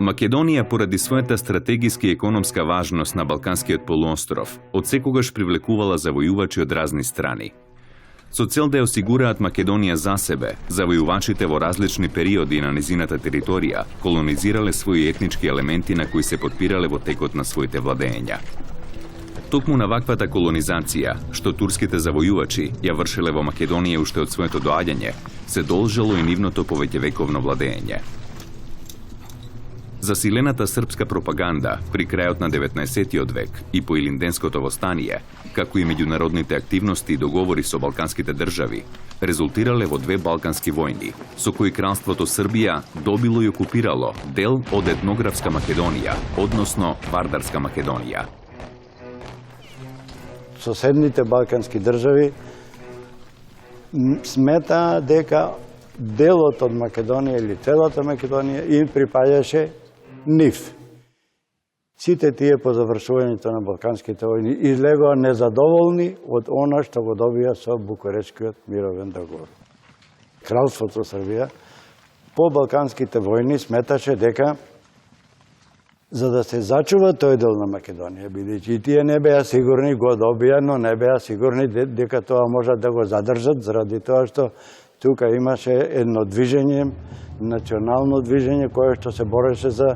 Македонија, поради својата стратегиски и економска важност на Балканскиот полуостров, одсекогаш привлекувала завојувачи од разни страни. Со цел да ја осигураат Македонија за себе, завојувачите во различни периоди на незината територија колонизирале своји етнички елементи на кои се подпирале во текот на своите владења. Токму на ваквата колонизација, што турските завојувачи ја вршеле во Македонија уште од своето доаѓање, се должало и нивното повеќевековно владење. Засилената српска пропаганда при крајот на 19. век и по Илинденското востание, како и меѓународните активности и договори со балканските држави, резултирале во две балкански војни, со кои кралството Србија добило и окупирало дел од етнографска Македонија, односно Вардарска Македонија. Соседните балкански држави смета дека делот од Македонија или целата Македонија им припаѓаше нив. Сите тие по завршувањето на балканските војни излегоа незадоволни од она што го добија со Букурешкиот мировен договор. Кралството Србија по балканските војни сметаше дека за да се зачува тој дел на Македонија, бидејќи тие не беа сигурни, го добија, но не беа сигурни дека тоа можат да го задржат, заради тоа што тука имаше едно движење, национално движење, кое што се бореше за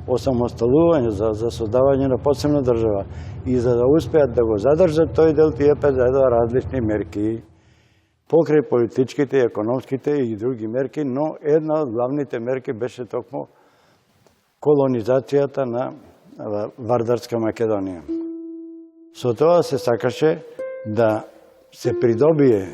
осамосталување, за создавање на посебна држава. И за да успеат да го задржат тој дел, тие предпредува различни мерки, покрај политичките, економските и други мерки, но една од главните мерки беше токму колонизацијата на Вардарска Македонија. Со тоа се сакаше да се придобие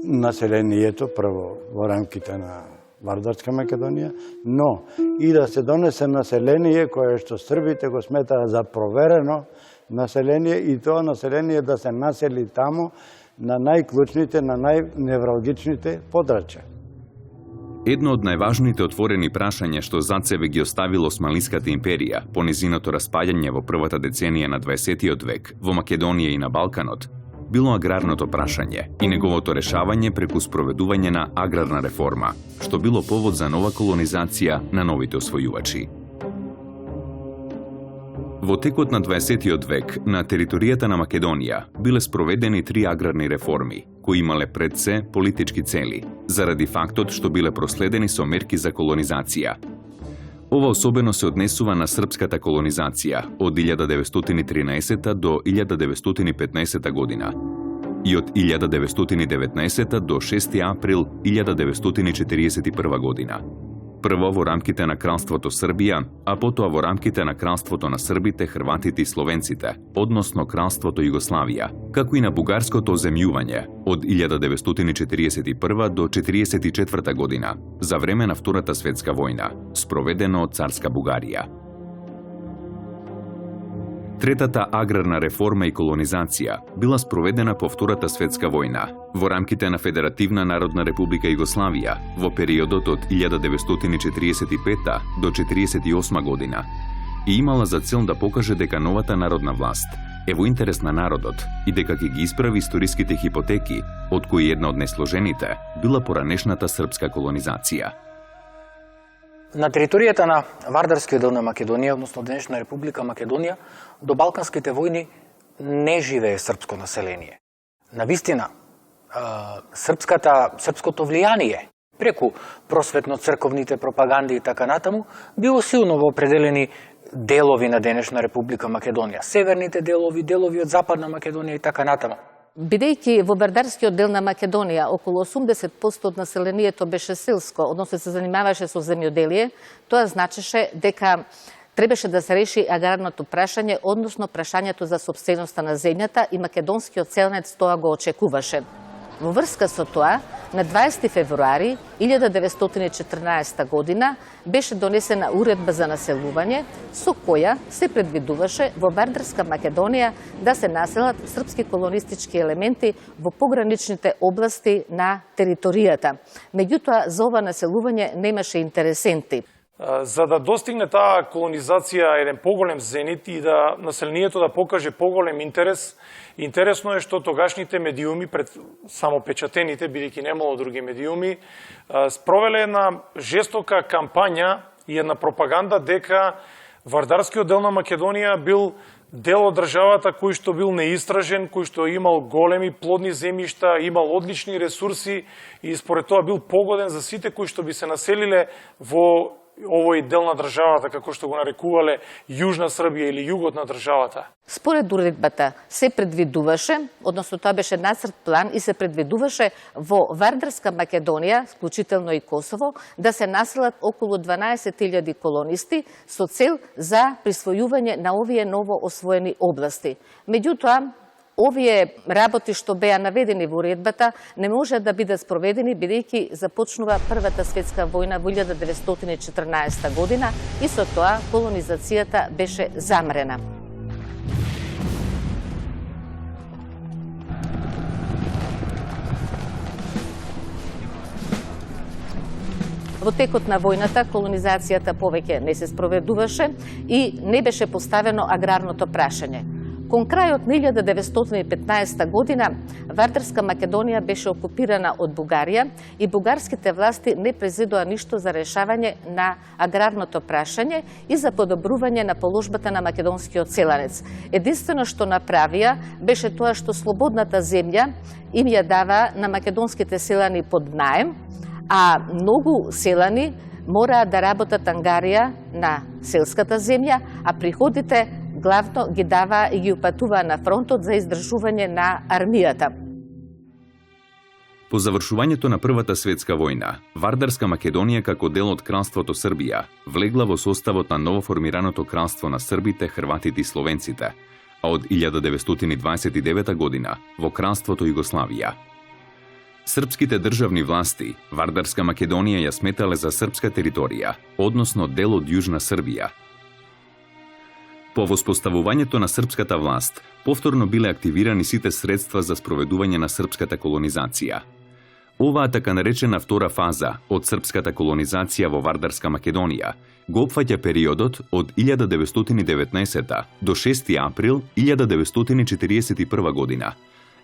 населението прво во рамките на Вардарска Македонија, но и да се донесе население кое што србите го сметаа за проверено население и тоа население да се насели таму на најклучните, на најневралгичните подрачја. Едно од најважните отворени прашања што зад себе ги оставила Османлиската империја по незиното распаѓање во првата деценија на 20. век во Македонија и на Балканот било аграрното прашање и неговото решавање преку спроведување на аграрна реформа, што било повод за нова колонизација на новите освојувачи. Во текот на 20. век на територијата на Македонија биле спроведени 3 аграрни реформи, кои имале пред се политички цели, заради фактот што биле проследени со мерки за колонизација. Ова особено се однесува на српската колонизација од 1913 до 1915 година и од 1919 до 6 април 1941 година. Прво во рамките на Кралството Србија, а потоа во рамките на Кралството на србите, хрватите и словенците, односно Кралството Југославија, како и на бугарското оземјување од 1941 до 1944 година, за време на Втората светска војна, спроведено од царска Бугарија. Третата аграрна реформа и колонизација била спроведена по Втората светска војна во рамките на Федеративна народна република Југославија во периодот од 1945 до 1948 година и имала за цел да покаже дека новата народна власт е во интерес на народот и дека ќе ги исправи историските хипотеки, од кои една од најсложените била поранешната српска колонизација. На територијата на Вардарскиот дел на Македонија, односно денешна Република Македонија, до Балканските војни не живее српско население. Навистина, српското влијание преку просветно-црковните пропаганди и така натаму било силно во определени делови на денешна Република Македонија. Северните делови од Западна Македонија и така натаму. Бидејќи во Вардарскиот дел на Македонија околу 80% од населението беше селско, односно се занимаваше со земјоделие, тоа значеше дека требаше да се реши аграрното прашање, односно прашањето за сопственоста на земјата и македонскиот селенец тоа го очекуваше. Во врска со тоа, на 20 февруари 1914 година беше донесена уредба за населување, со која се предвидуваше во Вардарска Македонија да се населат српски колонистички елементи во пограничните области на територијата. Меѓутоа, за ова населување немаше интересенти. За да достигне таа колонизација еден поголем зенит и да населението да покаже поголем интерес, интересно е што тогашните медиуми, пред самопечатените, бидејќи немало други медиуми, спровеле една жестока кампања и една пропаганда дека Вардарскиот дел на Македонија бил дел од државата кој што бил неистражен, кој што имал големи плодни земјишта, имал одлични ресурси и според тоа бил погоден за сите кои што би се населиле во овој дел на државата, како што го нарекувале Јужна Србија или југот на државата. Според уредбата се предвидуваше, односно тоа беше нацрт план и се предвидуваше во Вардарска Македонија, вклучително и Косово, да се населат околу 12.000 колонисти со цел за присвојување на овие ново освоени области. Меѓутоа, овие работи што беа наведени во уредбата не може да бидат спроведени бидејќи започнува Првата светска војна во 1914 година и со тоа колонизацијата беше замрена. Во текот на војната колонизацијата повеќе не се спроведуваше и не беше поставено аграрното прашање. Кон крајот на 1915 година Вардарска Македонија беше окупирана од Бугарија и бугарските власти не презедоа ништо за решавање на аграрното прашање и за подобрување на положбата на македонскиот селанец. Единствено што направија беше тоа што слободната земја им ја дава на македонските селани под наем, а многу селани мораа да работат ангарија на селската земја, а приходите главно ги дава и ги упатува на фронтот за издржување на армијата. По завршувањето на Првата светска војна, Вардарска Македонија како дел од кралството Србија влегла во составот на новоформираното кралство на србите, хрватите и словенците, а од 1929 година во кралството Југославија. Српските државни власти Вардарска Македонија ја сметале за српска територија, односно дел од Јужна Србија. По воспоставувањето на српската власт, повторно биле активирани сите средства за спроведување на српската колонизација. Оваа така наречена втора фаза од српската колонизација во Вардарска Македонија го опфаќа периодот од 1919 до 6 април 1941 година.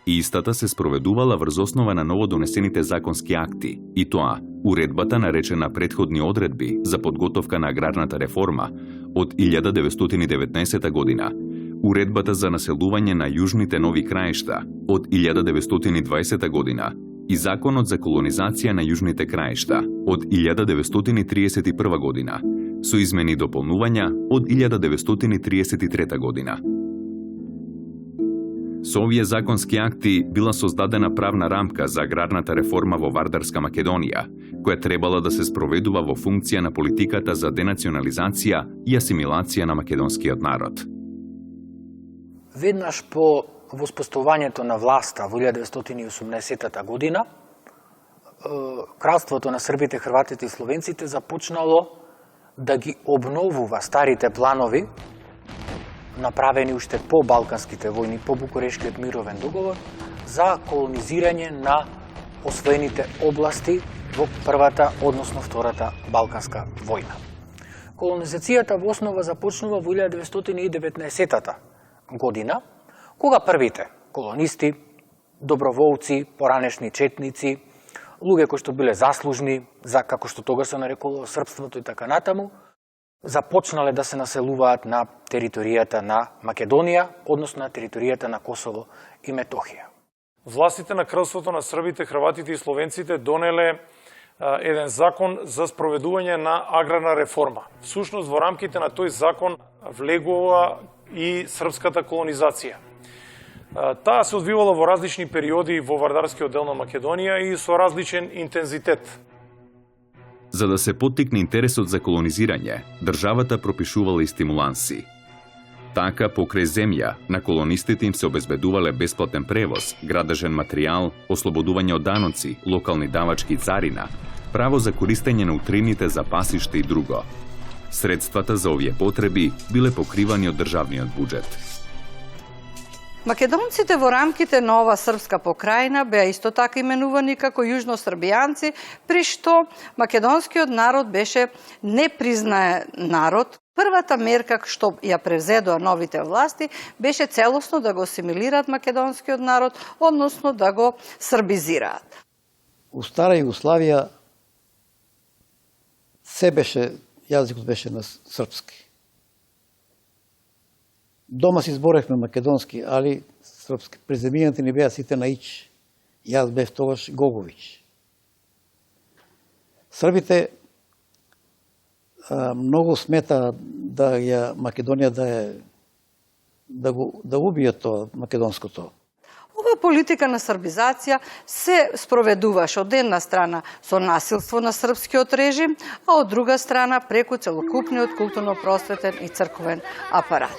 И истата се спроведувала врз основа на новодонесените законски акти, и тоа уредбата наречена претходни одредби за подготовка на аграрната реформа од 1919 година, уредбата за населување на јужните нови краишта од 1920 година и законот за колонизација на јужните краишта од 1931 година, со измени и дополнувања од 1933 година. Со овие законски акти била создадена правна рамка за аграрната реформа во Вардарска Македонија, која требала да се спроведува во функција на политиката за денационализација и асимилација на македонскиот народ. Веднаш по воспоставувањето на власта во 1980 година, кралството на србите, хрватите и словенците започнало да ги обновува старите планови направени уште по Балканските војни, по Букурешкиот мировен договор, за колонизирање на освоените области во Првата, односно Втората Балканска војна. Колонизацијата во основа започнува во 1919 година, кога првите колонисти, доброволци, поранешни четници, луѓе кои што биле заслужни за, како што тога се нарекувало, српството и така натаму, започнале да се населуваат на територијата на Македонија, односно на територијата на Косово и Метохија. Властите на кралството на србите, хрватите и словенците донеле еден закон за спроведување на аграрна реформа. Всушност, во рамките на тој закон влегува и српската колонизација. Таа се одвивала во различни периоди во Вардарскиот дел на Македонија и со различен интензитет. За да се поттикне интересот за колонизирање, државата пропишувала и стимуланси. Така, покрај земја, на колонистите им се обезбедувале бесплатен превоз, градежен материјал, ослободување од даноци, локални давачки и царина, право за користење на утрините за пасиште и друго. Средствата за овие потреби биле покривани од државниот буџет. Македонците во рамките на ова српска покрајна беа исто така именувани како јужносрбијанци, при што македонскиот народ беше непризнаен народ. Првата мерка што ја превзедоа новите власти беше целосно да го асимилираат македонскиот народ, односно да го србизираат. У стара Југославија се беше јазикот беше на српски. Дома си зборевме македонски, али српски. Преземијаните ни беа сите на ич. Јас бев тогаш Гогович. Србите многу смета да ја Македонија да убие тоа македонското. Ова политика на србизација се спроведуваше од една страна со насилство на српскиот режим, а од друга страна преку целокупниот културно-просветен и црковен апарат.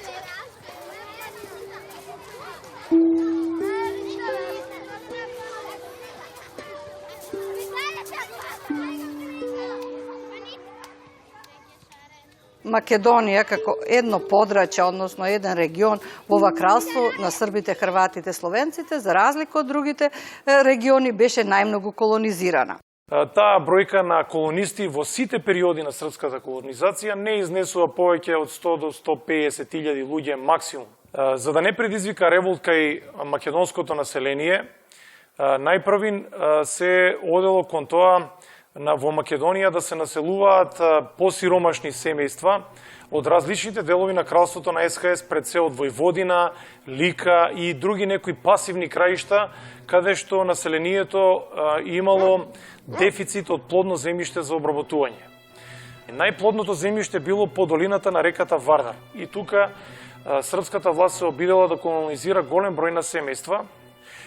Македонија како едно подрачје, односно еден регион во ова кралство на србите, хрватите, словенците, за разлика од другите региони, беше најмногу колонизирана. Таа бројка на колонисти во сите периоди на српската колонизација не изнесува повеќе од 100 до 150 илјади луѓе максимум. За да не предизвика револт кај македонското население, најпрвин се одело кон тоа во Македонија да се населуваат посиромашни семејства од различните делови на кралството на СХС, пред се од Војводина, Лика и други некои пасивни краишта, каде што населението имало дефицит од плодно земјиште за обработување. Најплодното земјиште било по долината на реката Вардар. И тука српската власт се обидела да колонизира голем број на семејства.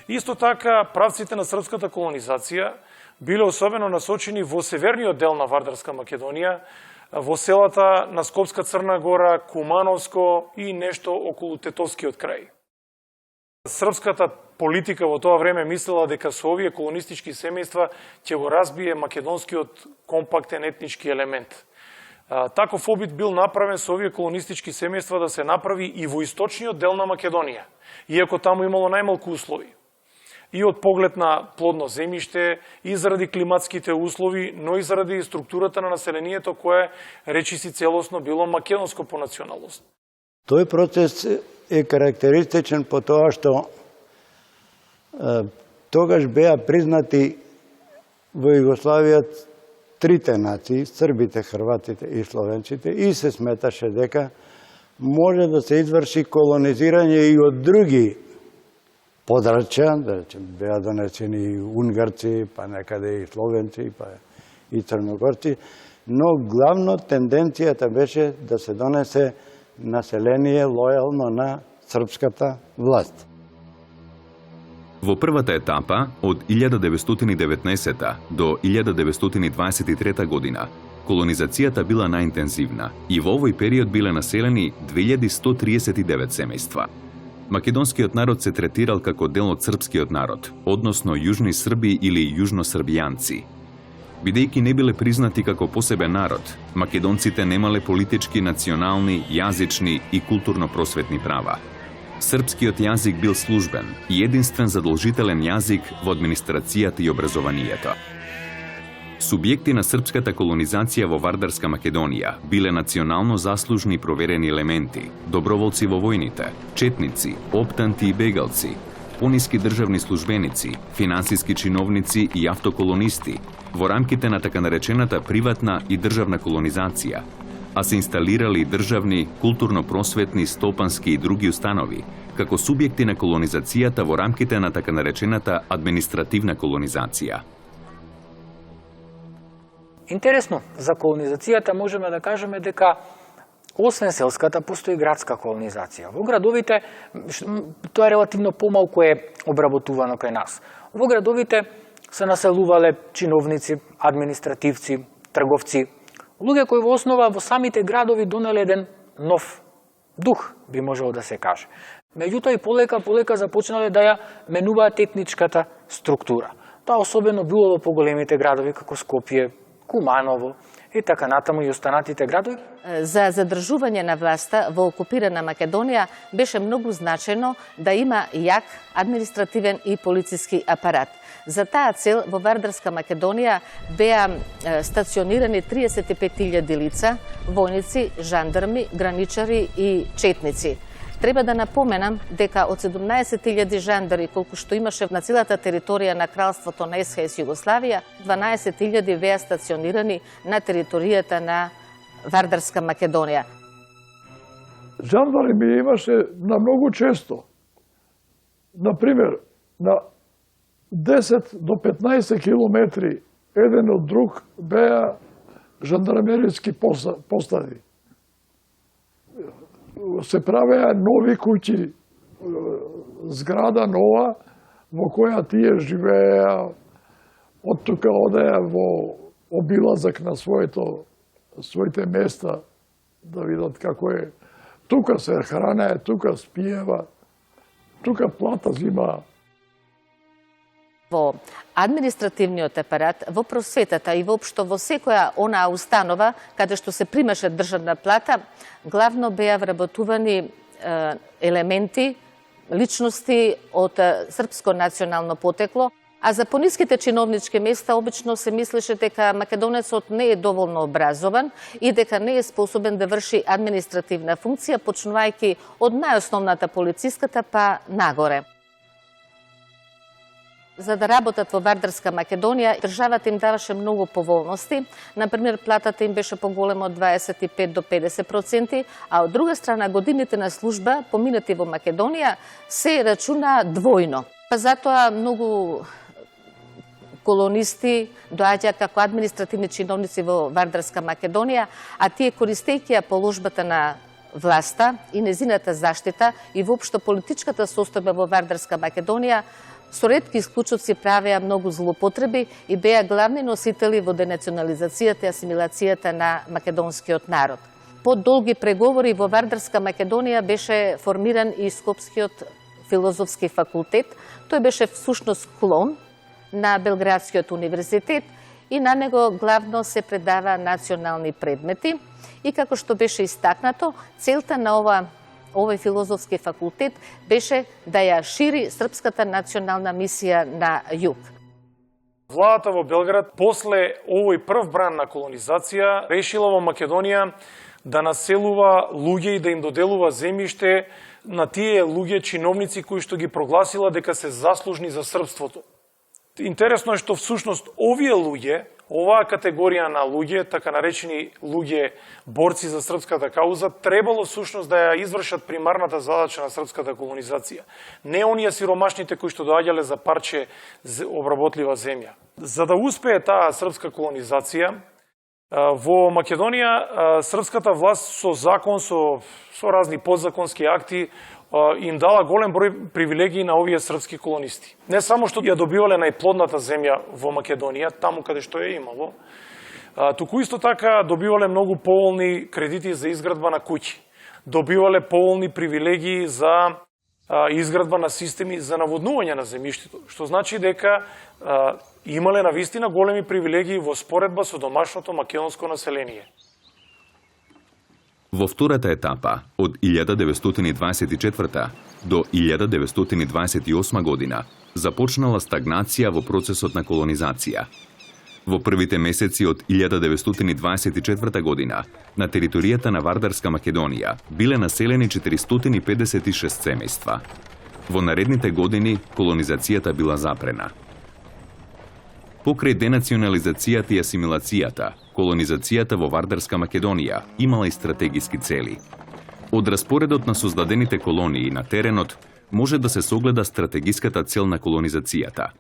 Исто така, правците на српската колонизација биле особено насочени во северниот дел на Вардарска Македонија, во селата на Скопска Црна Гора, Кумановско и нешто околу Тетовскиот крај. Српската политика во тоа време мислела дека со овие колонистички семејства ќе го разбие македонскиот компактен етнички елемент. Таков обид бил направен со овие колонистички семејства да се направи и во источниот дел на Македонија, иако таму имало најмалку услови. И од поглед на плодно земјиште, и заради климатските услови, но и заради структурата на населението кое речиси целосно било македонско по националност. Тој процес е карактеристичен по тоа што тогаш беа признати во Југославија трите нации, србите, хрватите и словенците, и се сметаше дека може да се изврши колонизирање и од други подрачја, да речем, беа донесени и унгарци, па некаде и словенци, па и црногорци, но главно тенденцијата беше да се донесе население лојално на српската власт. Во првата етапа, од 1919 до 1923 година, колонизацијата била најинтензивна и во овој период биле населени 2139 семејства. Македонскиот народ се третирал како дел од српскиот народ, односно јужни срби или јужносрбијанци. Бидејќи не биле признати како посебен народ, македонците немале политички, национални, јазични и културно-просветни права. Српскиот јазик бил службен и единствен задолжителен јазик во администрацијата и образованието. Субјекти на српската колонизација во Вардарска Македонија биле национално заслужни и проверени елементи, доброволци во војните, четници, оптанти и бегалци, пониски државни службеници, финансиски чиновници и автоколонисти во рамките на така наречената приватна и државна колонизација, а се инсталирали државни, културно-просветни, стопански и други установи, како субјекти на колонизацијата во рамките на така наречената административна колонизација. Интересно, за колонизацијата можеме да кажеме дека освен селската постои градска колонизација. Во градовите тоа е релативно помалку е обработувано кај нас. Во градовите се населувале чиновници, административци, трговци, луѓе кои во основа во самите градови донеле еден нов дух, би можело да се каже. Меѓутоа и полека започнале да ја менуваат етничката структура. Тоа особено било во поголемите градови како Скопје, Куманово и така натаму и останатите градови. За задржување на власта во окупирана Македонија беше многу значено да има јак административен и полициски апарат. За таа цел во Вардарска Македонија беа стационирани 35.000 лица, војници, жандарми, граничари и четници. Треба да напоменам дека од 17.000 жандари колку што имаше на целата територија на кралството на СХС Југославија, 12.000 беа стационирани на територијата на Вардарска Македонија? Жандарми имаше на многу често. Например, на 10 до 15 километри еден од друг беа жандармериски постади. Се правеа нови куќи, зграда нова, во која тие живееа, од тука одеа во обилазак на своите места, да видат како е. Тука се хранее, тука спиева, тука плата зимаа. Во административниот апарат, во просветата и воопшто во секоја онаа установа каде што се примаше државна плата, главно беа вработувани елементи, личности од српско национално потекло, а за пониските чиновнички места обично се мислеше дека македонецот не е доволно образован и дека не е способен да врши административна функција, почнувајќи од најосновната полициската па нагоре. За да работат во Вардарска Македонија, државата им даваше многу поволности. Например, платата им беше поголема од 25 до 50%, а од друга страна годините на служба поминати во Македонија се рачуна двојно. Па затоа многу колонисти доаѓаа како административни чиновници во Вардарска Македонија, а тие користејќи ја положбата на власта и незината заштита и воопшто политичката состојба во Вардарска Македонија, со ретки исклучоци правеа многу злоупотреби и беа главни носители во денационализацијата и асимилацијата на македонскиот народ. По долги преговори во Вардарска Македонија беше формиран и Скопскиот филозофски факултет. Тој беше всушност клон на Белградскиот универзитет и на него главно се предава национални предмети. И како што беше истакнато, целта на овој филозофски факултет беше да ја шири српската национална мисија на југ. Владата во Белград после овој прв бран на колонизација решила во Македонија да населува луѓе и да им доделува земјиште на тие луѓе чиновници кои што ги прогласила дека се заслужни за српството. Интересно е што всушност овие луѓе, оваа категорија на луѓе, така наречени луѓе борци за српската кауза, требало всушност да ја извршат примарната задача на српската колонизација. Не оние сиромашните кои што доаѓале за парче обработлива земја. За да успее таа српска колонизација, во Македонија српската власт со закон, со разни подзаконски акти, им дала голем број привилегии на овие српски колонисти. Не само што ја добивале најплодната земја во Македонија, таму каде што е имало, туку исто така добивале многу поволни кредити за изградба на куќи. Добивале поволни привилегии за изградба на системи за наводнување на земјиштето, што значи дека имале навистина големи привилегии во споредба со домашното македонско население. Во втората етапа, од 1924 до 1928 година, започнала стагнација во процесот на колонизација. Во првите месеци од 1924 година, на територијата на Вардарска Македонија биле населени 456 семејства. Во наредните години колонизацијата била запрена. Покрај денационализацијата и асимилацијата, колонизацијата во Вардарска Македонија имала и стратегиски цели. Од распоредот на создадените колонии на теренот може да се согледа стратегиската цел на колонизацијата.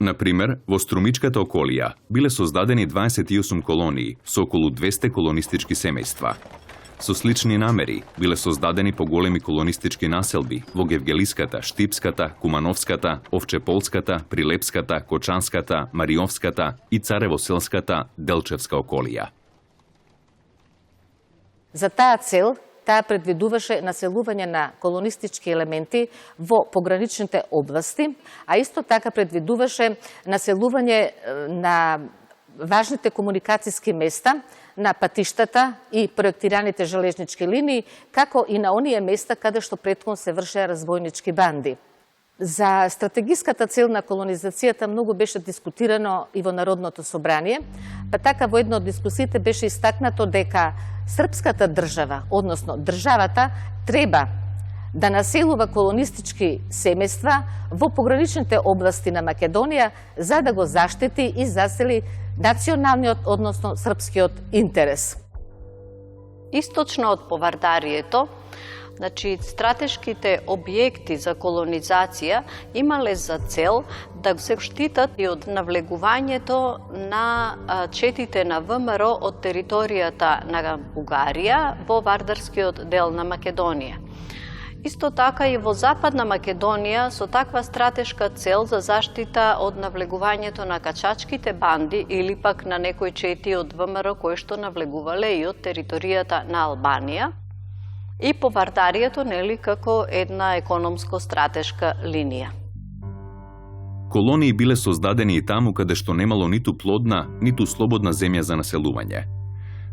Например, во Струмичката околија биле создадени 28 колонии со околу 200 колонистички семејства. Со слични намери биле создадени поголеми колонистички населби во Гевгелиската, Штипската, Кумановската, Овчеполската, Прилепската, Кочанската, Мариовската и Царевоселската, Делчевска околија. За таа цел, таа предвидуваше населување на колонистички елементи во пограничните области, а исто така предвидуваше населување на важните комуникацијски места, на патиштата и проектираните железнички линии, како и на оние места каде што претходно се вршеа разбойнички банди. За стратегиската цел на колонизацијата многу беше дискутирано и во Народното собрание, па така во една од дискусиите беше истакнато дека српската држава, односно државата, треба да населува колонистички семејства во пограничните области на Македонија за да го заштити и засели националниот, односно српскиот интерес. Источно од Повардарието, значи, стратешките објекти за колонизација имале за цел да се штитат и од навлегувањето на четите на ВМРО од територијата на Бугарија во вардарскиот дел на Македонија. Исто така и во Западна Македонија со таква стратешка цел за заштита од навлегувањето на качачките банди или пак на некои чети од ВМРО кои што навлегувале и од територијата на Албанија, и Повардарието, нели, како една економско-стратешка линија. Колонии биле создадени и таму каде што немало ниту плодна, ниту слободна земја за населување.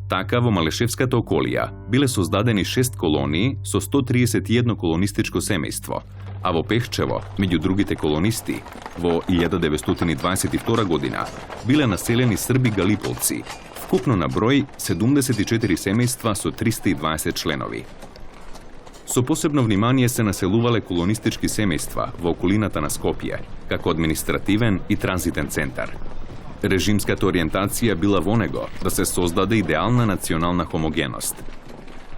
Така, во Малешевската околија биле создадени 6 колонии со 131 колонистичко семејство, а во Пехчево, меѓу другите колонисти, во 1922 година биле населени Срби галиполци, вкупно на број 74 семејства со 320 членови. Со посебно внимание се населувале колонистички семејства во околината на Скопје, како административен и транзитен центар. Режимската ориентација била во него да се создаде идеална национална хомогеност.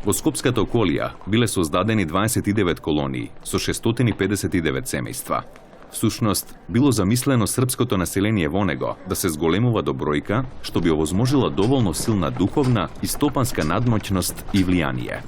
Во Скопската околија биле создадени 29 колонии со 659 семејства. Всушност, било замислено српското население во него да се зголемува до бројка, што би овозможила доволно силна духовна и стопанска надмоќност и влијание.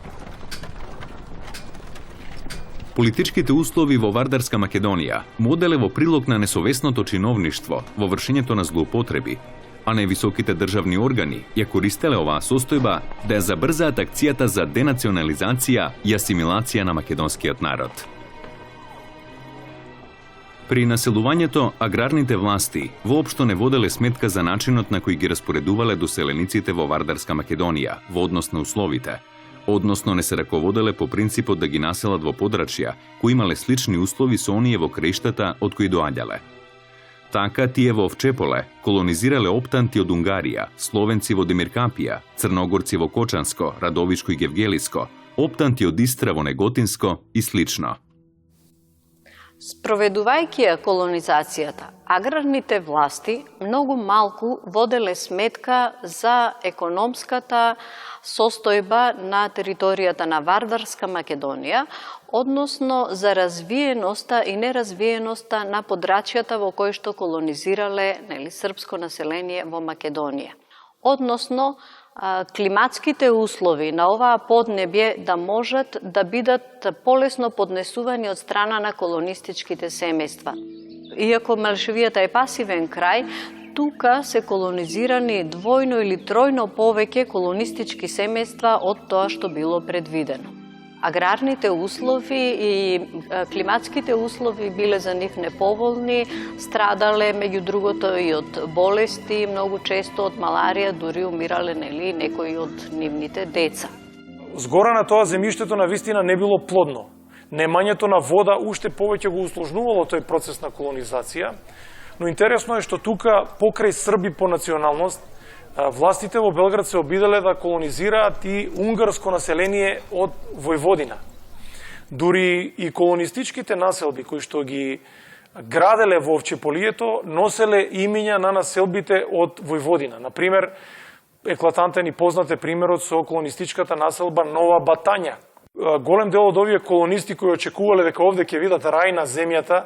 Политичките услови во Вардарска Македонија моделе во прилог на несовесното чиновништво во вршењето на злоупотреби, а највисоките државни органи ја користеле оваа состојба да ја забрзаат акцијата за денационализација и асимилација на македонскиот народ. При населувањето, аграрните власти воопшто не воделе сметка за начинот на кој ги распоредувале доселениците во Вардарска Македонија во однос на условите, односно не се раководеле по принципот да ги населат во подрачја кои имале слични услови со оние во краиштата од кои доаѓале. Така, тие во Овчеполе колонизирале оптанти од Унгарија, словенци во Демиркапија, црногорци во Кочанско, Радовичко и Гевгелиско, оптанти од Истра во Неготинско и слично. Спроведувајќи ја колонизацијата, аграрните власти многу малку воделе сметка за економската состојба на територијата на Вардарска Македонија, односно за развиеноста и неразвиеноста на подрачјата во кои што колонизирале, нели, српско население во Македонија. Односно, климатските услови на оваа поднебје да можат да бидат полесно поднесувани од страна на колонистичките семејства. Иако Малешевијата е пасивен крај, тука се колонизирани двојно или тројно повеќе колонистички семејства од тоа што било предвидено. Аграрните услови и климатските услови биле за нив неповолни, страдале меѓу другото и од болести, многу често од маларија, дури умирале, нели, некои од нивните деца. Згора на тоа земјиштето на вистина не било плодно. Немањето на вода уште повеќе го усложнувало тој процес на колонизација, но интересно е што тука покрај Срби по националност властите во Белград се обиделе да колонизираат и унгарско население од Војводина. Дури и колонистичките населби кои што ги граделе во Овчеполието носеле имиња на населбите од Војводина. Например, еклатантен и познат е примерот со колонистичката населба Нова Батања. Голем дел од овие колонисти кои очекувале дека овде ќе видат рај на земјата,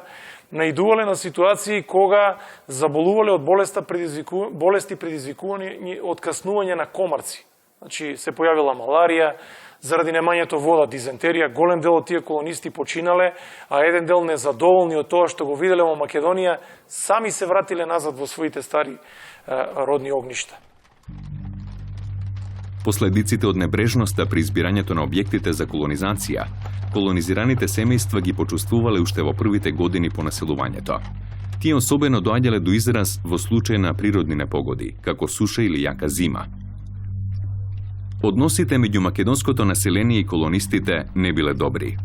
наидувале на ситуации кога заболувале од болести предизвикувани од каснување на комарци. Значи, се појавила маларија, заради немањето вода, дизентерија, голем дел од тие колонисти починале, а еден дел незадоволни од тоа што го виделе во Македонија, сами се вратиле назад во своите стари родни огништа. Последиците од небрежноста при избирањето на објектите за колонизација, колонизираните семејства ги почувствувале уште во првите години по населувањето. Тие особено доаѓале до израз во случај на природни непогоди, како суша или јака зима. Односите меѓу македонското население и колонистите не биле добри.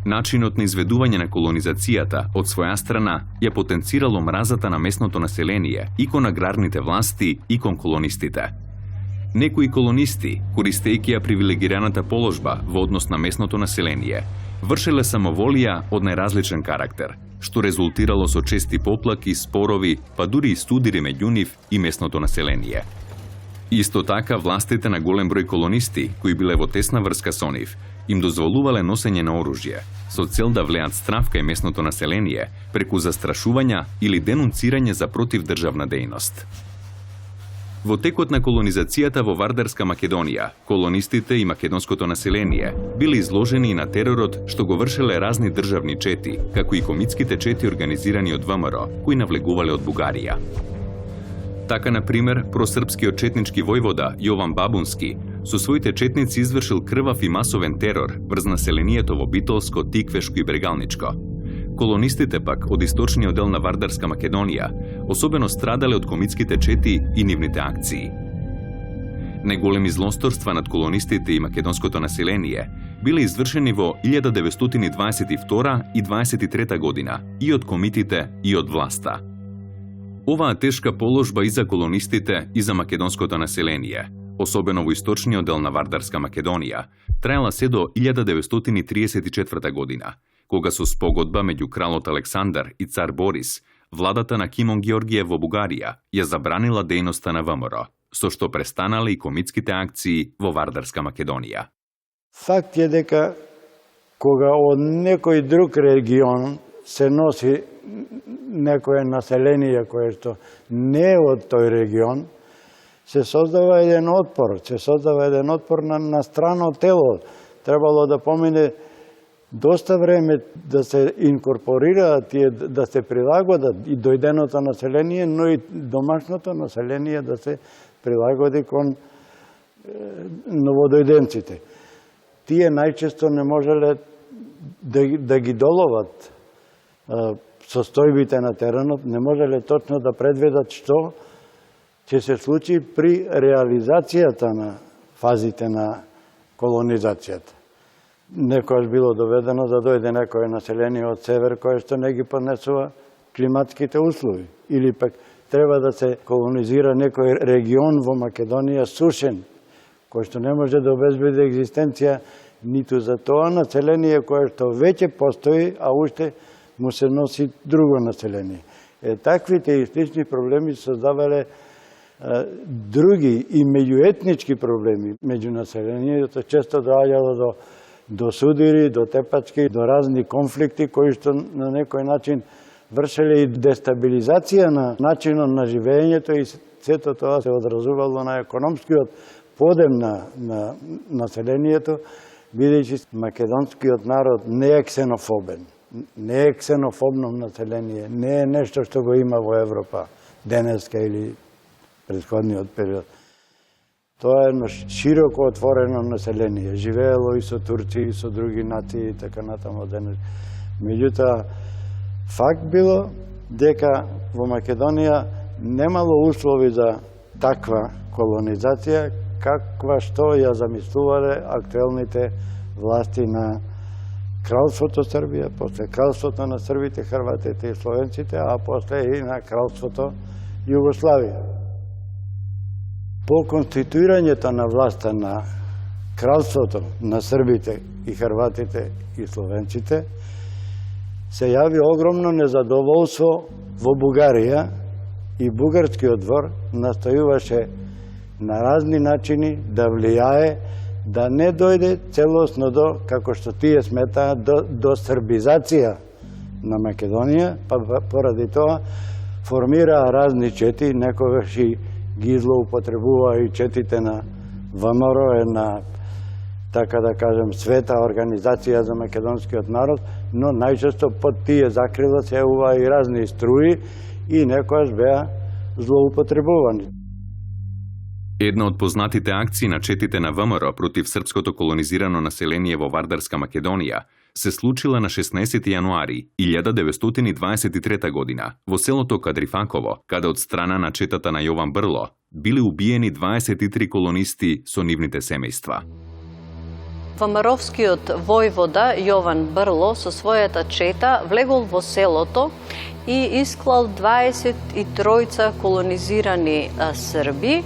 Начинот на изведување на колонизацијата од своја страна ја потенцирало мразата на местното население и кон аграрните власти и кон колонистите. Некои колонисти, користејќи ја привилегираната положба во однос на местното население, вршеле самоволија од најразличен карактер, што резултирало со чести поплаки, спорови, па дури и студири меѓу нив и местното население. Исто така, властите на голем број колонисти, кои биле во тесна врска со нив, им дозволувале носење на оружје, со цел да влеат страв кај местното население, преку застрашувања или денунцирање за противдржавна дејност. Во текот на колонизацијата во Вардарска Македонија, колонистите и македонското население биле изложени на теророт што го вршеле разни државни чети, како и комитските чети организирани од ВМРО, кои навлегувале од Бугарија. Така, например, просрпскиот четнички војвода Јован Бабунски со своите четници извршил крвав и масовен терор врз населението во Битолско, Тиквешко и Брегалничко. Колонистите пак од источниот дел на Вардарска Македонија особено страдале од комитските чети и нивните акции. Неголеми злосторства над колонистите и македонското население биле извршени во 1922 и 23 година и од комитите и од власта. Оваа тешка положба и за колонистите и за македонското население, особено во источниот дел на Вардарска Македонија, траела се до 1934 година, кога со спогодба меѓу кралот Александар и цар Борис, владата на Кимон Георгиев во Бугарија ја забранила дејноста на ВМРО, со што престанале и комитските акции во Вардарска Македонија. Факт е дека кога од некој друг регион се носи некое население кое што не е од тој регион, се создава еден отпор на страно тело. Требало да помине доста време да се инкорпорираат и да се прилагодат и дојденото население, но и домашното население да се прилагоди кон новодојденците. Тие најчесто не можеле да ги доловат состојбите на теренот, не можеле точно да предвидат што ќе се случи при реализацијата на фазите на колонизацијата. Некојаш било доведено да дојде некое население од север кое што не ги поднесува климатските услови. Или пак треба да се колонизира некој регион во Македонија сушен, кој што не може да обезбеди екзистенција ниту за тоа население кое што веќе постои, а уште му се носи друго население. Таквите и слични проблеми создавале други и меѓуетнички проблеми меѓу населението, често доаѓало до судири, до тепачки, до разни конфликти кои што на некој начин вршеле и дестабилизација на начинот на живеењето и сето тоа се одразувало на економскиот подем на населението, бидејќи македонскиот народ не е ксенофобен. Не е ксенофобно население, не е нешто што го има во Европа денеска или претходниот период. Тоа е едно широко отворено население. Живеело и со турци, и со други нации, и така натаму денес. Меѓутоа, факт било дека во Македонија немало услови за таква колонизација, каква што ја замислувале актуелните власти на Кралството Србија, после Кралството на србите, хрватите и словенците, а после и на Кралството Југославија. По конституирањето на власта на Кралството на србите и хрватите и словенците, се јави огромно незадоволство во Бугарија и бугарскиот двор настојуваше на разни начини да влијае да не дојде целосно до, како што тие сметаат, до србизација на Македонија, па поради тоа формираа разни чети, некогаш и ги злоупотребуваа и четите на ВМРО, една, така да кажем, света организација за македонскиот народ, но најчесто под тие закрила се јавуваа и разни струи и некојаш беа злоупотребувани. Една од познатите акции на четите на ВМРО против српското колонизирано население во Вардарска Македонија се случила на 16 јануари 1923 година во селото Кадрифаково, каде од страна на четата на Јован Брло били убиени 23 колонисти со нивните семејства. ВМРО-вскиот војвода Јован Брло со својата чета влегол во селото и исклал 23 колонизирани срби,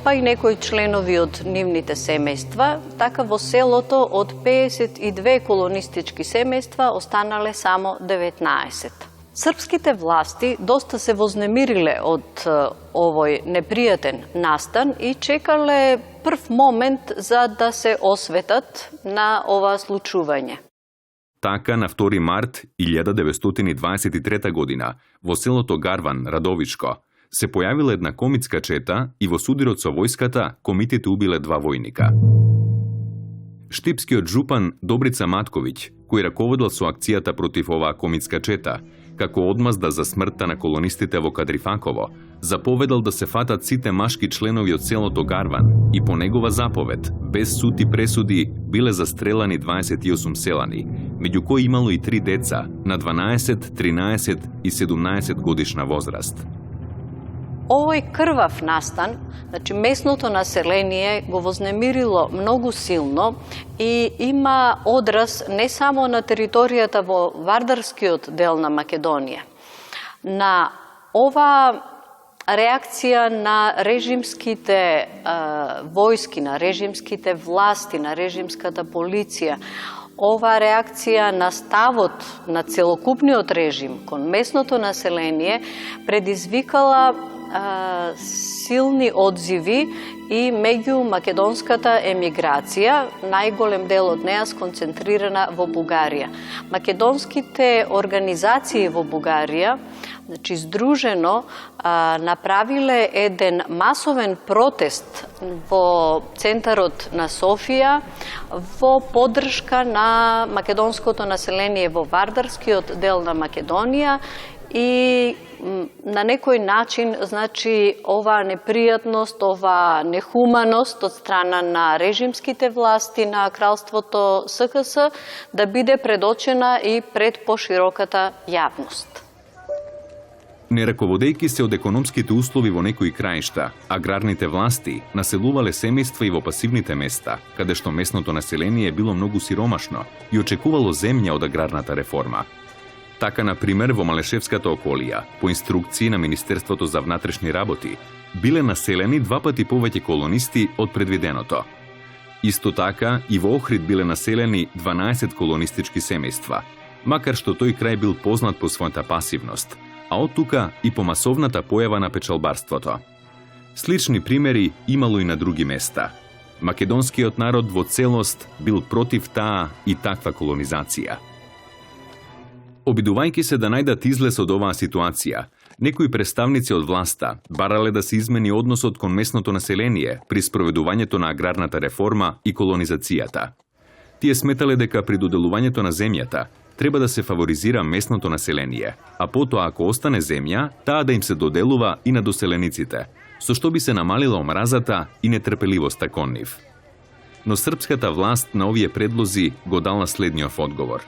па и некои членови од нивните семејства. Така во селото од 52 колонистички семејства останале само 19. Српските власти доста се вознемириле од овој непријатен настан и чекале прв момент за да се осветат на ова случување. Така, на 2 март 1923 година, во селото Гарван, Радовичко, се појавила една комитска чета и во судирот со војската комитите убиле 2 војника. Штипскиот жупан Добрица Матковиќ, кој раководел со акцијата против оваа комитска чета, како одмазда за смртта на колонистите во Кадрифаково, заповедал да се фатат сите машки членови од селото Гарван и по негова заповед, без суд и пресуди, биле застрелани 28 селани, меѓу кои имало и 3 деца на 12, 13 и 17 годишна возраст. Овој крвав настан, значи местното население го вознемирило многу силно и има одраз не само на територијата во Вардарскиот дел на Македонија. На ова реакција на режимските војски, на режимските власти, на режимската полиција, ова реакција на ставот на целокупниот режим кон местното население предизвикала силни одзиви и меѓу македонската емиграција, најголем дел од неа сконцентрирана во Бугарија. Македонските организации во Бугарија, значи здружено, направиле еден масовен протест во центарот на Софија во поддршка на македонското население во Вардарскиот дел на Македонија и на некој начин, значи, оваа непријатност, оваа нехуманост од страна на режимските власти на кралството СКС да биде предочена и пред пошироката јавност. Не раководејќи се од економските услови во некои краишта, аграрните власти населувале семејства и во пасивните места, каде што местното население било многу сиромашно и очекувало земја од аграрната реформа. Така, например, во Малешевската околија, по инструкции на Министерството за внатрешни работи, биле населени 2 пати повеќе колонисти од предвиденото. Исто така, и во Охрид биле населени 12 колонистички семејства, макар што тој крај бил познат по својата пасивност, а од тука и по масовната појава на печалбарството. Слични примери имало и на други места. Македонскиот народ во целост бил против таа и таква колонизација. Обидувајќи се да најдат излез од оваа ситуација, некои представници од власта барале да се измени односот кон местното население при спроведувањето на аграрната реформа и колонизацијата. Тие сметале дека при доделувањето на земјата треба да се фаворизира местното население, а потоа ако остане земја, таа да им се доделува и на доселениците, со што би се намалила омразата и нетрпеливоста кон нив. Но српската власт на овие предлози го дала следниот одговор.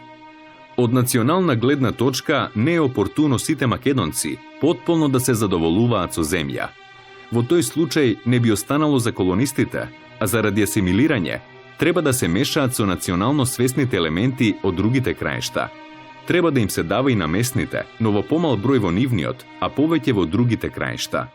Од национална гледна точка не е опортуно сите македонци потполно да се задоволуваат со земја. Во тој случај не би останало за колонистите, а заради асимилирање треба да се мешаат со национално свесните елементи од другите краишта. Треба да им се дава и на местните, но во помал број во нивниот, а повеќе во другите краишта.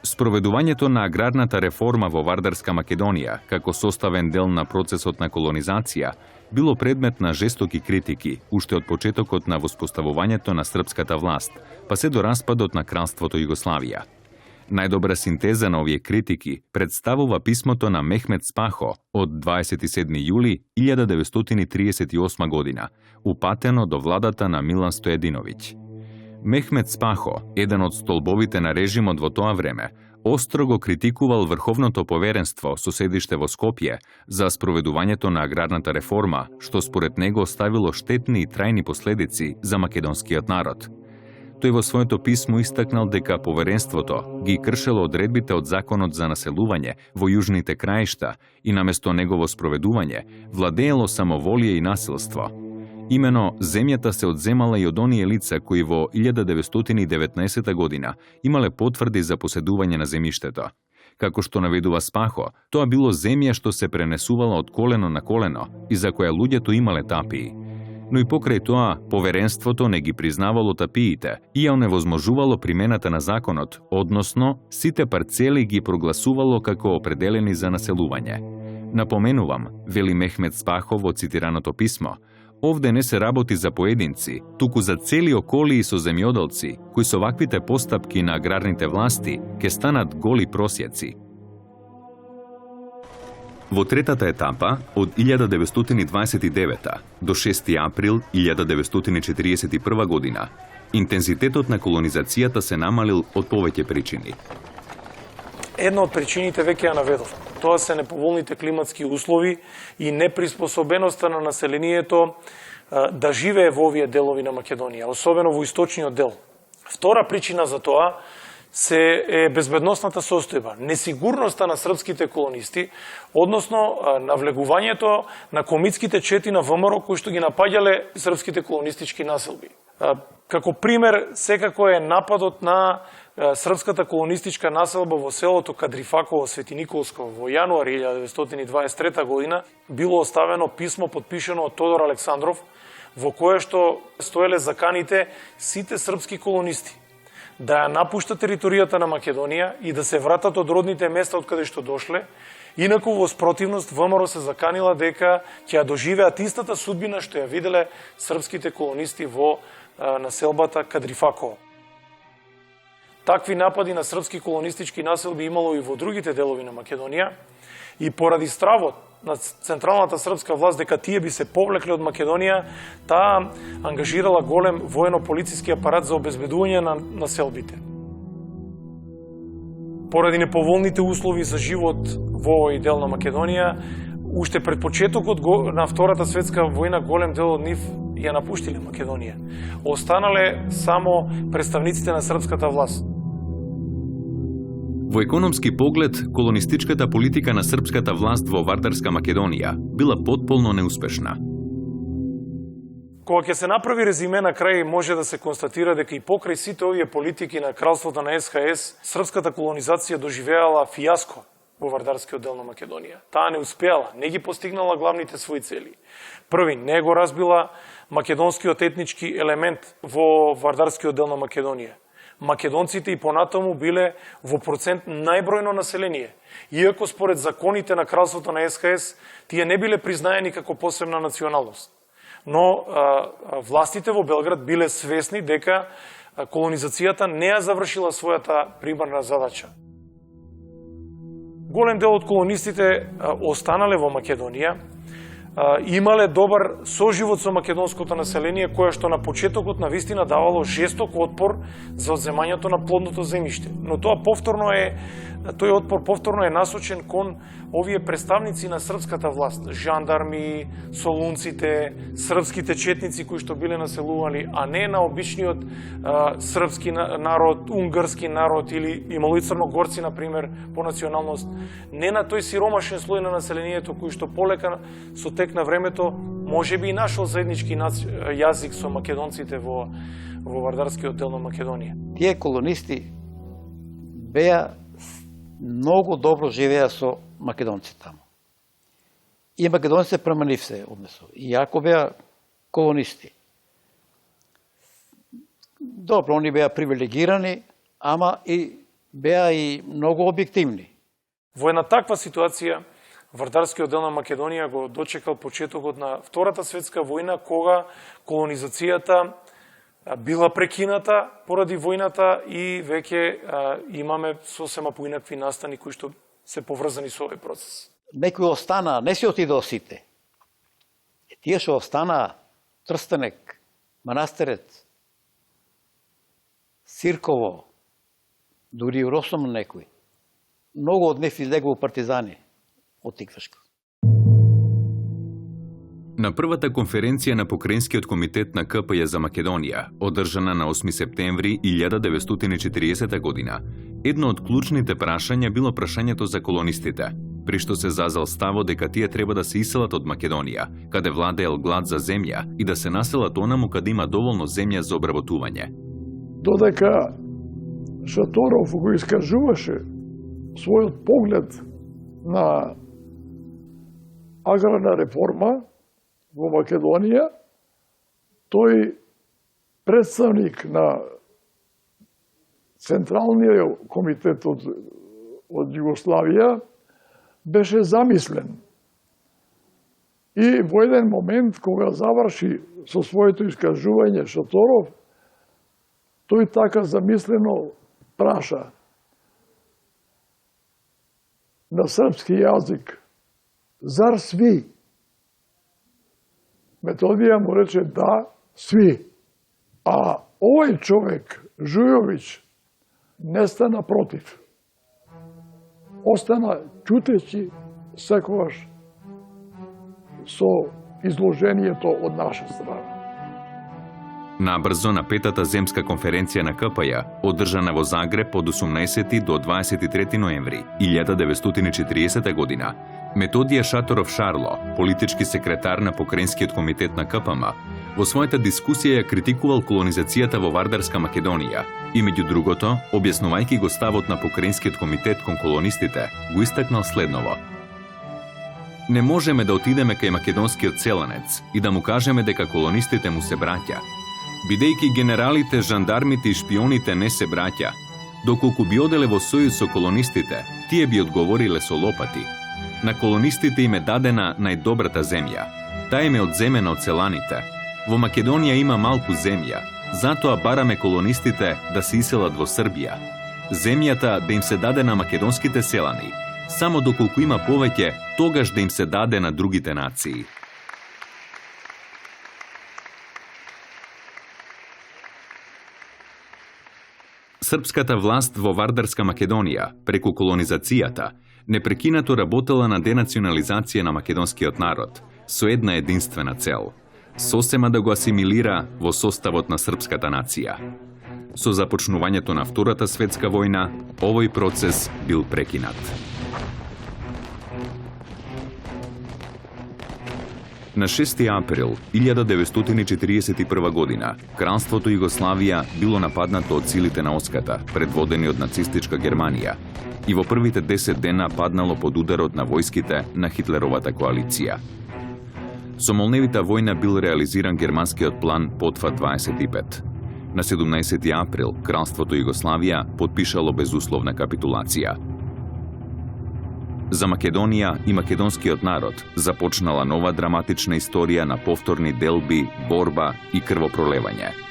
Спроведувањето на аграрната реформа во Вардарска Македонија, како составен дел на процесот на колонизација, било предмет на жестоки критики уште од почетокот на воспоставувањето на српската власт, па се до распадот на кралството Југославија. Најдобра синтеза на овие критики представува писмото на Мехмет Спахо од 27. јули 1938 година, упатено до владата на Милан Стојадиновиќ. Мехмет Спахо, еден од столбовите на режимот во тоа време, остро го критикувал Врховното поверенство со седиште во Скопје за спроведувањето на аграрната реформа, што според него оставило штетни и трајни последици за македонскиот народ. Тој во своето писмо истакнал дека поверенството ги кршело одредбите од законот за населување во јужните краишта и наместо негово спроведување владеело самоволие и насилство. Имено, земјата се одземала и од оние лица кои во 1919 година имале потврди за поседување на земјиштето. Како што наведува Спахо, тоа било земја што се пренесувала од колено на колено и за која луѓето имале тапии. Но и покрај тоа, поверенството не ги признавало тапиите и ја оневозможувало примената на законот, односно, сите парцели ги прогласувало како определени за населување. Напоменувам, вели Мехмет Спахо во цитираното писмо, Ovde ne se работи за поединци, туку за цели околии со земјоделци, кои со ваквите постапки на аграрните власти ке станат голи просјеци. Во третата етапа, од 1929 до 6 април 1941 година, интензитетот на колонизацијата се намалил од повеќе причини. Една од причините веќе ја наведов. Тоа се неповолните климатски услови и неприспособеноста на населението да живее во овие делови на Македонија, особено во источниот дел. Втора причина за тоа е безбедносната состојба, несигурноста на српските колонисти, односно навлегувањето на комитските чети на ВМРО кои што ги напаѓале српските колонистички населби. Како пример, секако е нападот на српската колонистичка населба во селото Кадрифаково, Свети Николско, во јануари 1923 година, било оставено писмо подпишено од Тодор Александров, во кое што стоеле заканите сите српски колонисти да ја напуштат територијата на Македонија и да се вратат од родните места од каде што дошле, инаку во спротивност ВМРО се заканила дека ќе ја доживеат истата судбина што ја виделе српските колонисти во населбата Кадрифаково. Такви напади на српски колонистички населби имало и во другите делови на Македонија и поради стравот на централната српска власт дека тие би се повлекле од Македонија, таа ангажирала голем воено-полициски апарат за обезбедување на населбите. Поради неповолните услови за живот во овој дел на Македонија, уште пред почетокот на Втората светска војна голем дел од нив ја напуштиле Македонија. Останале само представниците на српската власт. Во економски поглед, колонистичката политика на српската власт во Вардарска Македонија била потполно неуспешна. Кога ќе се направи резиме на крај, може да се констатира дека и покрај сите овие политики на кралството на СХС, српската колонизација доживеала фијаско во Вардарскиот дел на Македонија. Таа не успеала, не ги постигнала главните своји цели. Први, не го разбила македонскиот етнички елемент во Вардарскиот дел на Македонија. Македонците и понатаму биле во процент најбројно население, иако според законите на кралството на СХС тие не биле признаени како посебна националност. Но властите во Белград биле свесни дека колонизацијата не ја завршила својата примарна задача. Голем дел од колонистите останале во Македонија, имале добар соживот со македонското население, кое што на почетокот на вистина давало жесток отпор за одземањето на плодното земјиште. Но тој отпор повторно е насочен кон овие представници на српската власт, жандарми, солунците, српските четници кои што биле населувани, а не на обичниот српски народ, унгарски народ или имало и црногорци, например, по националност, не на тој сиромашен слој на населението кој што полека со тек на времето може би и нашол заеднички јазик со македонците во Вардарскиот дел на Македонија. Тие колонисти беа многу добро живеа со македонци таму. И македонците према нив се однесува. Иако беа колонисти. Добро, они беа привилегирани, ама и беа и многу објективни. Во една таква ситуација, Вардарскиот дел на Македонија го дочекал почетокот на Втората светска војна, кога колонизацијата била прекината поради војната и веќе имаме сосема поинакви настани кои што се поврзани со овој процес. Некои останаа, не се отидоа сите. Тие што останаа, Трстенек, Манастерец, Сирково, дури и Росом некои. Многу од нив излегува партизани од Тиквашко. На првата конференција на Покраинскиот комитет на КПЈ за Македонија, одржана на 8 септември 1940 година, едно од клучните прашања било прашањето за колонистите, при што се зазел ставот дека тие треба да се иселат од Македонија, каде владеел глад за земја и да се населат онаму каде има доволно земја за обработување. Додека Шаторов го искажуваше својот поглед на аграрна реформа во Македонија, тој представник на Централниот комитет од Југославија беше замислен И во еден момент, кога заврши со своето искажување Шаторов, тој така замислено праша на српски јазик: зар сви? Методија му рече: да, сви. А овој човек, Жујовиќ, не стана против. Остана ќутеći секогаш со изложението од наша страна. Набрзо на петата земска конференција на КПЈ, одржана во Загреб од 18 до 23 ноември 1940 година, Методија Шаторов Шарло, политички секретар на Покраинскиот комитет на КПМ, во својата дискусија ја критикувал колонизацијата во Вардарска Македонија и, меѓу другото, објаснувајќи го ставот на Покраинскиот комитет кон колонистите, го истакнал следново: не можеме да отидеме кај македонскиот селенец и да му кажеме дека колонистите му се браќа. Бидејќи генералите, жандармите и шпионите не се браќа, доколку би оделе во сојуз со колонистите, тие би одговориле со лопати. На колонистите им е дадена најдобрата земја. Таа им е одземена од селаните. Во Македонија има малку земја, затоа бараме колонистите да се иселат во Србија. Земјата да им се даде на македонските селани, само доколку има повеќе, тогаш да им се даде на другите нации. Српската власт во Вардарска Македонија, преку колонизацијата, непрекинато работела на денационализација на македонскиот народ, со една единствена цел – сосема да го асимилира во составот на српската нација. Со започнувањето на Втората светска војна, овој процес бил прекинат. На 6 април 1941 година, Кралството Југославија било нападнато од силите на Оската, предводени од нацистичка Германија, и во првите 10 дена паднало под ударот на војските на Хитлеровата коалиција. Со молневита војна бил реализиран германскиот план Потфа 25. На 17 април, Кралството Југославија потпишало безусловна капитулација. За Македонија и македонскиот народ започнала нова драматична историја на повторни делби, борба и крвопролевање.